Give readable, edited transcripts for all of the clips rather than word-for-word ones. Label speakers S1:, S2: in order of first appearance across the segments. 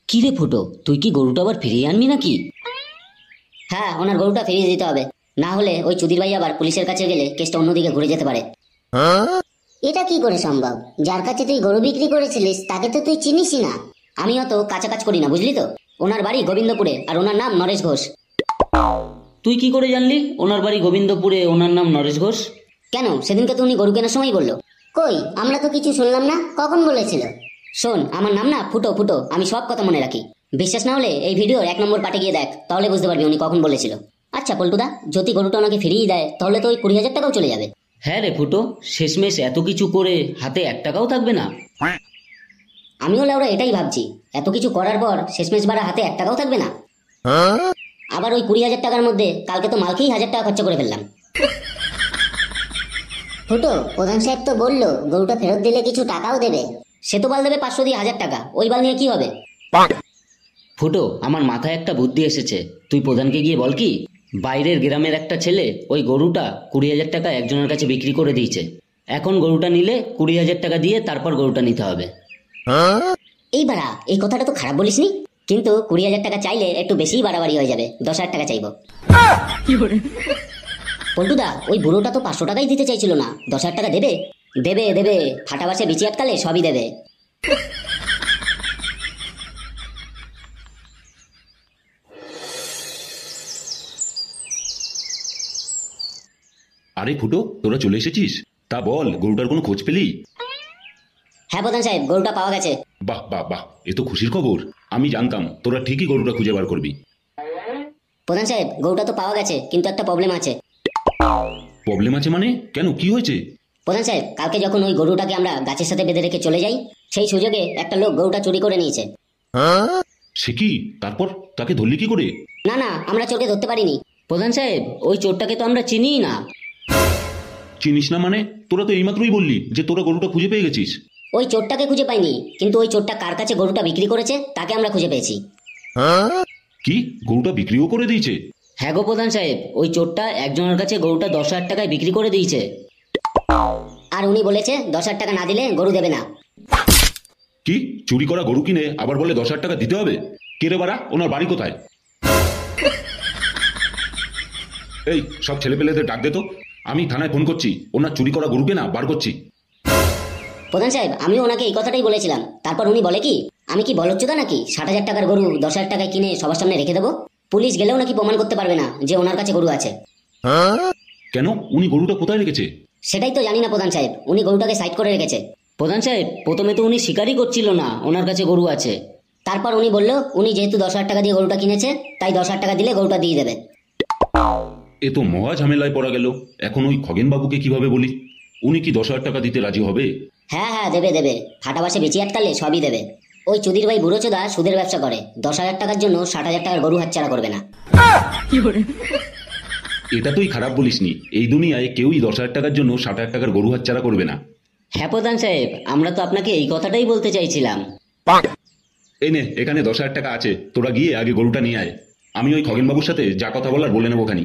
S1: কি রে ফুটো, তুই কি গরুটা আবার ফিরিয়ে আনবি নাকি?
S2: হ্যাঁ, ওনার গরুটা ফিরিয়ে দিতে হবে, না হলে ওই চুদির ভাই আবার পুলিশের কাছে গেলে কেসটা অন্যদিকে ঘুরে যেতে পারে।
S3: এটা কি করে সম্ভব? যার কাছে তুই গরু বিক্রি করেছিলিস তাকে তো তুই চিনিসই না।
S2: আমি অত কাছাকাছ করি না, বুঝলি তো। ওনার বাড়ি গোবিন্দপুরে আর ওনার নাম নরেশ ঘোষ।
S1: তুই কি করে জানলি ওনার বাড়ি গোবিন্দপুরে, ওনার নাম নরেশ ঘোষ?
S2: কেন, সেদিনকে তো উনি গরু কেনার সময় বললো।
S3: কই, আমরা তো কিছু শুনলাম না। কখন বলেছিল?
S2: শোন, আমার নাম না ফুটো ফুটো, আমি সব কথা মনে রাখি। বিশ্বাস না হলে এই ভিডিওর 1 নম্বর পার্টে গিয়ে দেখ, তাহলে বুঝতে পারবি উনি কখন বলেছিল। আচ্ছা পল্টুদা, যদি গরুটা ওনাকে ফিরিয়ে দেয় তাহলে তো ওই 20,000 টাকাও চলে যাবে।
S1: হ্যাঁ রে ফুটো, শেষমেশ এত কিছু করে হাতে 1 টাকাও থাকবে না।
S2: আমিও লেওরা এটাই ভাবছি, এত কিছু করার পর শেষমেশ বারা হাতে 1 টাকাও থাকবে না। আবার ওই 20,000 টাকার মধ্যে কালকে তো মালকেই 1,000 টাকা খরচা করে ফেললাম।
S3: ফুটো, প্রধান সাহেব তো বললো গরুটা ফেরত দিলে কিছু টাকাও দেবে।
S2: সে তো বাল দেবে 500 দিয়ে 1,000 টাকা, ওই বাল নিয়ে কি হবে?
S1: ফুটো, আমার মাথায় একটা বুদ্ধি এসেছে। তুই প্রধানকে গিয়ে বল কি, বাইরের গ্রামের একটা ছেলে ওই গরুটা 20,000 টাকা একজনের কাছে বিক্রি করে দিয়েছে। এখন গরুটা নিলে 20,000 টাকা দিয়ে তারপর গরুটা নিতে হবে।
S2: এই বাড়া, এই কথাটা তো খারাপ বলিসনি, কিন্তু 20,000 টাকা চাইলে একটু বেশিই বাড়াবাড়ি হয়ে যাবে। 10,000 টাকা চাইবো। পল্টুদা, ওই বুড়োটা তো 500 টাকাই দিতে চাইছিল না, 10,000 টাকা দেবে। দেবে দেবে, ফাটা বাসে বিচি আটকালে সবই দেবে।
S4: আরে ফুটো, তোরা চলে এসেছিস? তা বল, গরুটার কোনো খোঁজ পেলি?
S2: হ্যাঁ প্রধান সাহেব, গরুটা পাওয়া গেছে।
S4: বাহ বাহ বাহ, এ তো খুশির খবর। আমি জানতাম তোরা ঠিকই গরুটা খুঁজে বার করবি।
S2: প্রধান সাহেব, গরুটা তো পাওয়া গেছে, কিন্তু একটা প্রবলেম আছে।
S4: প্রবলেম আছে মানে? কেন, কি হয়েছে?
S2: প্রধান সাহেব, কালকে যখন ওই গরুটাকে আমরা গাছের সাথে বেঁধে রেখে চলে যাই, সেই সুযোগে একটা লোক গরুটা চুরি করে নিয়েছে।
S4: সে কি? তারপর তাকে ধরলি কি করে?
S2: না না, আমরা চোরকে ধরতে পারিনি।
S1: প্রধান সাহেব, ওই চোরটাকে তো আমরা চিনিই না।
S4: চিনিস না মানে? তোরা তো এইমাত্রই বললি যে তোরা গরুটা খুঁজে পেয়ে গেছিস।
S2: ওই চোরটাকে খুঁজে পাইনি, কিন্তু ওই চোরটা কার কাছে গরুটা বিক্রি করেছে তাকে আমরা খুঁজে পেয়েছি।
S4: কি, গরুটা বিক্রিও করে দিয়েছে?
S1: হ্যাঁ গো প্রধান সাহেব, ওই চোরটা একজনের কাছে গরুটা 10,000 টাকায় বিক্রি করে দিয়েছে।
S2: আর উনি বলেছে 10,000 টাকা না দিলে গরু দেবে না।
S4: কি, চুরি করা গরু কিনে আবার বলে 10,000 টাকা দিতে হবে? কে রে বাড়া, ওনার বাড়ি কোথায়? এই সব ছেলেপেলেদের ডাক দে তো, আমি থানায় ফোন করছি, ওনার চুরি করা গরুকে না বার করছি।
S2: প্রধান সাহেব, আমিও ওনাকে এই কথাটাই বলেছিলাম, তারপর উনি বলে কি, আমি কি বলচ্চোদা নাকি 60,000 টাকার গরু 10,000 টাকায় কিনে সবার সামনে রেখে দেবো? পুলিশ গেলেও নাকি প্রমাণ করতে পারবে না যে ওনার কাছে গরু আছে।
S4: কেন, উনি গরুটা কোথায় রেখেছে?
S2: সেটাই তো জানি না প্রধান সাহেব, উনি গরুটাকে সাইড করে রেখেছে।
S1: প্রধান সাহেব, প্রথমে তো উনি স্বীকারই করছিল না ওনার কাছে গরু আছে।
S2: তারপর উনি বলল উনি যেহেতু 10,000 টাকা দিয়ে গরুটা কিনেছে, তাই 10,000 টাকা দিলে গরুটা দিয়ে দেবে।
S4: এ তো মহা ঝামেলায় পড়া গেল। এখন ওই খগেন বাবুকে কিভাবে বলি? উনি কি 10,000 টাকা দিতে রাজি হবে?
S2: হ্যাঁ হ্যাঁ, দেবে দেবে, ফাটা বাসে বেঁচে আটকালে সবই দেবে। ওই চুদির ভাই বুড়োচোদা সুদের ব্যবসা করে, 10,000 টাকার জন্য 60,000 টাকার গরু হাতছাড়া করবে না।
S4: এটা তুই খারাপ বলিসনি, এই দুনিয়ায় কেউই 10,000 টাকার জন্য 60,000 টাকার গরু হাতছাড়া করবে না।
S1: হ্যাঁ প্রধান সাহেব, আমরা তো আপনাকে এই কথাটাই বলতে চাইছিলাম।
S4: এই নে, এখানে 10,000 টাকা আছে, তোরা গিয়ে আগে গরুটা নিয়ে আয়। আমি ওই খগেন বাবুর সাথে যা কথা বলার বলে নেবো খানি।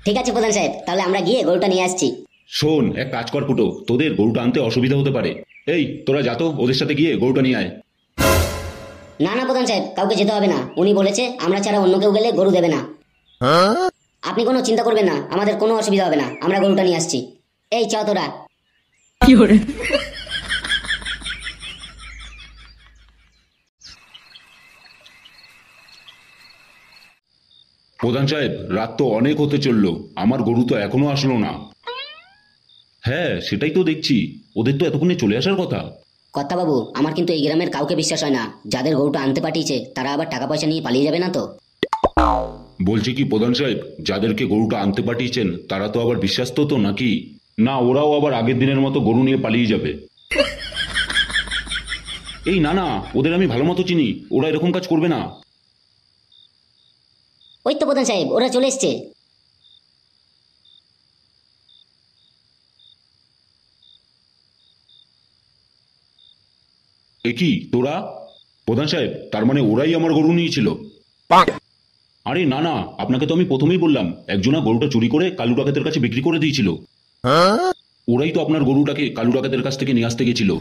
S2: ঠিক আছে প্রধান সাহেব, তাহলে আমরা গিয়ে গরুটা নিয়ে আসছি।
S4: শোন, এক কাজ কর ফুটো, তোদের গরুটা আনতে অসুবিধা হতে পারে। এই তোরা যা তো, ওদের সাথে গিয়ে গরুটা নিয়ে আয়।
S2: না না প্রধান সাহেব, কাউকে যেতে হবে না, উনি বলেছে আমরা ছাড়া অন্য কেউ গেলে গরু দেবে না। আপনি কোনো চিন্তা করবেন না, আমাদের কোনো অসুবিধা হবে না, আমরা গরুটা নিয়ে আসছি। এই চ তোরা।
S4: প্রধান সাহেব, রাত তো অনেক হতে চললো, আমার গরু তো এখনো আসলো না। হ্যাঁ সেটাই তো দেখছি, ওদের তো এতক্ষণে চলে আসার কথা।
S2: কর্তাবাবু, আমার কিন্তু এই গ্রামের কাউকে বিশ্বাস হয় না, যাদের গরুটা আনতে পাঠিয়েছে তারা আবার টাকা পয়সা নিয়ে পালিয়ে যাবে না তো?
S4: বলছি কি প্রধান সাহেব, যাদেরকে গরুটা আনতে পাঠিয়েছেন তারা তো আবার বিশ্বাস তো নাকি? না ওরাও আবার আগের দিনের মতো গরু নিয়ে পালিয়ে যাবে? এই না না, ওদের আমি ভালো মতো চিনি, ওরা এরকম কাজ করবে না।
S2: ওই তো প্রধান সাহেব, ওরা চলে এসছে।
S4: এ কি তোরা? প্রধান সাহেব, তার মানে ওরাই আমার গরু নিয়েছিল? আরে না না, আপনাকে তো আমি প্রথমেই বললাম একজনা গরুটা চুরি করে কালু ডাকাতের কাছে বিক্রি করে দিয়েছিল। ওরাই তো আপনার গরুটাকে কালু ডাকাতের কাছ থেকে নিয়ে আসতে গেছিল।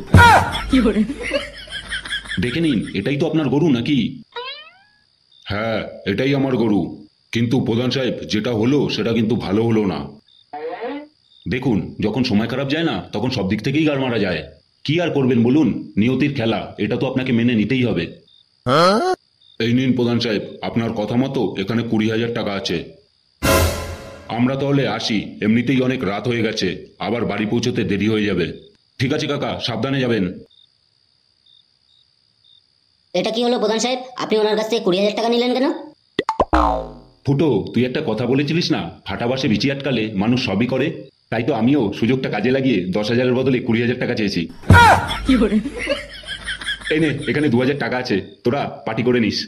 S4: দেখে নিন, এটাই তো আপনার গরু নাকি? হ্যাঁ, এটাই আমার গরু। কিন্তু প্রধান সাহেব, যেটা হলো সেটা কিন্তু ভালো হলো না। দেখুন, যখন সময় খারাপ যায় না, তখন সব দিক থেকেই গাড় মারা যায়। কি আর করবেন বলুন, নিয়তির খেলা, এটা তো আপনাকে মেনে নিতেই হবে। এই নিন প্রধান সাহেব, আপনার কথা মতো এখানে 20,000 টাকা আছে। আমরা তাহলে আসি, এমনিতেই অনেক রাত হয়ে গেছে, আবার বাড়ি পৌঁছতে দেরি হয়ে যাবে। ঠিক আছে কাকা, সাবধানে যাবেন।
S2: এটা কি হলো প্রধান সাহেব, আপনি ওনার কাছ থেকে 20,000 টাকা নিলেন কেন?
S4: ফুটো, তুই একটা কথা বলেছিলিস না, ফাটা বাসে বিচি আটকালে মানুষ সবই করে। তাই তো আমিও সুযোগটা কাজে লাগিয়ে 10,000-এর বদলে 20,000 টাকা চেয়েছি। এই নে, এখানে 2,000 টাকা আছে, তোরা পার্টি করে নিস।